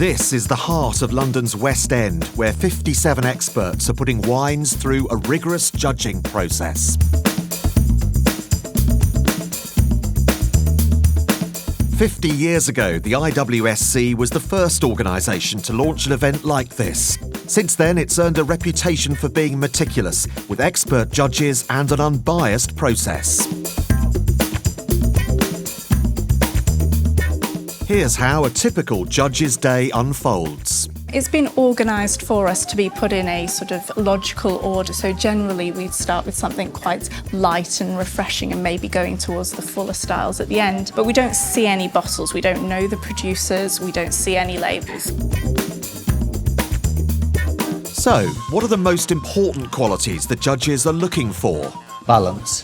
This is the heart of London's West End, where 57 experts are putting wines through a rigorous judging process. 50 years ago, the IWSC was the first organisation to launch an event like this. Since then, it's earned a reputation for being meticulous, with expert judges and an unbiased process. Here's how a typical judge's day unfolds. It's been organised for us to be put in a sort of logical order. So generally we'd start with something quite light and refreshing and maybe going towards the fuller styles at the end. But we don't see any bottles, we don't know the producers, we don't see any labels. So, what are the most important qualities the judges are looking for? Balance.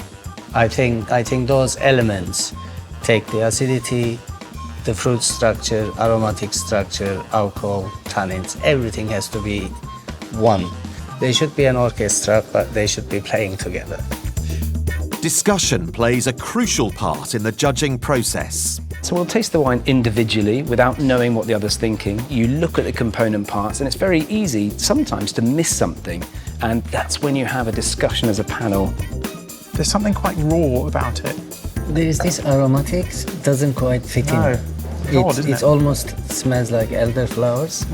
I think those elements take the acidity, the fruit structure, aromatic structure, alcohol, tannins, everything has to be one. They should be an orchestra, but they should be playing together. Discussion plays a crucial part in the judging process. So we'll taste the wine individually without knowing what the other's thinking. You look at the component parts and it's very easy sometimes to miss something, and that's when you have a discussion as a panel. There's something quite raw about it. There is this aromatics, doesn't quite fit in. It almost smells like elderflowers.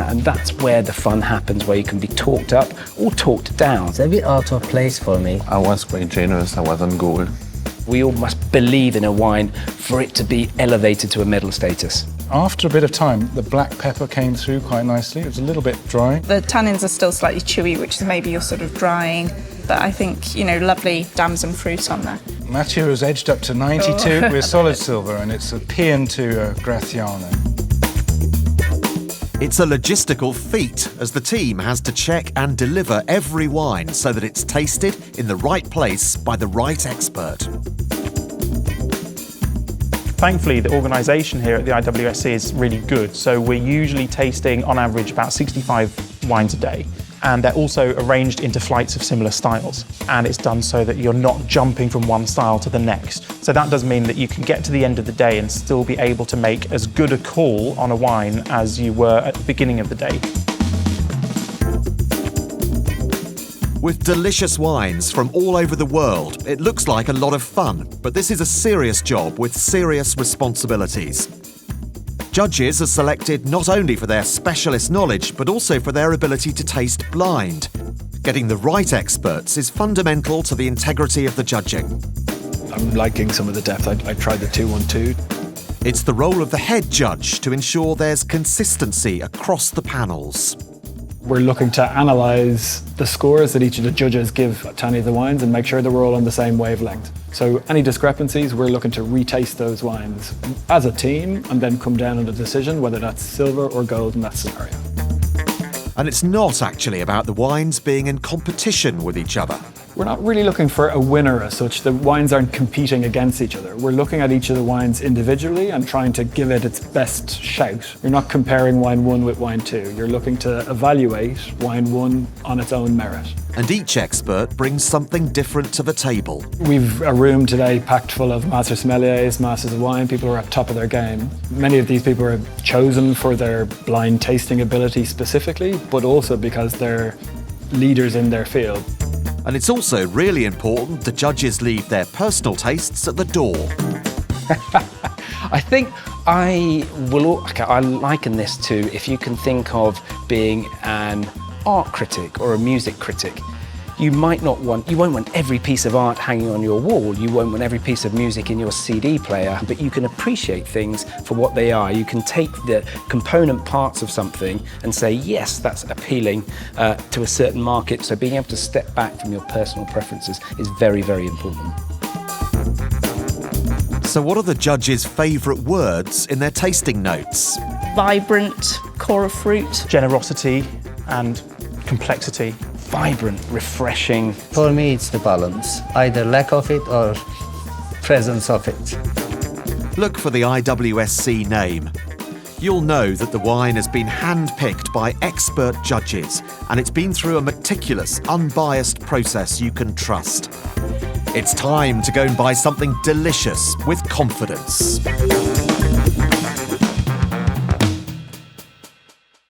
And that's where the fun happens, where you can be talked up or talked down. It's a bit out of place for me. I was quite generous, I was on goal. We all must believe in a wine for it to be elevated to a medal status. After a bit of time, the black pepper came through quite nicely. It was a little bit dry. The tannins are still slightly chewy, which is maybe you're sort of drying. But I think, lovely damson fruit on there. Matteo has edged up to 92 with solid silver, and it's a paean to Graziano. It's a logistical feat, as the team has to check and deliver every wine so that it's tasted in the right place by the right expert. Thankfully, the organisation here at the IWSC is really good, so we're usually tasting on average about 65 wines a day. And they're also arranged into flights of similar styles. And it's done so that you're not jumping from one style to the next. So that does mean that you can get to the end of the day and still be able to make as good a call on a wine as you were at the beginning of the day. With delicious wines from all over the world, it looks like a lot of fun, but this is a serious job with serious responsibilities. Judges are selected not only for their specialist knowledge, but also for their ability to taste blind. Getting the right experts is fundamental to the integrity of the judging. I'm liking some of the depth. I tried the 2-1-2. It's the role of the head judge to ensure there's consistency across the panels. We're looking to analyse the scores that each of the judges give to any of the wines and make sure that we're all on the same wavelength. So any discrepancies, we're looking to retaste those wines as a team and then come down on a decision, whether that's silver or gold in that scenario. And it's not actually about the wines being in competition with each other. We're not really looking for a winner as such. The wines aren't competing against each other. We're looking at each of the wines individually and trying to give it its best shout. You're not comparing wine 1 with wine 2. You're looking to evaluate wine 1 on its own merit. And each expert brings something different to the table. We've a room today packed full of master sommeliers, masters of wine, people who are at top of their game. Many of these people are chosen for their blind tasting ability specifically, but also because they're leaders in their field. And it's also really important the judges leave their personal tastes at the door. I think I liken this to, if you can think of being an art critic or a music critic. You won't want every piece of art hanging on your wall, you won't want every piece of music in your CD player, but you can appreciate things for what they are. You can take the component parts of something and say, yes, that's appealing to a certain market, so being able to step back from your personal preferences is very, very important. So what are the judges' favourite words in their tasting notes? Vibrant, core of fruit. Generosity and complexity. Vibrant, refreshing. For me, it's the balance, either lack of it or presence of it. Look for the IWSC name. You'll know that the wine has been hand-picked by expert judges, and it's been through a meticulous, unbiased process you can trust. It's time to go and buy something delicious with confidence.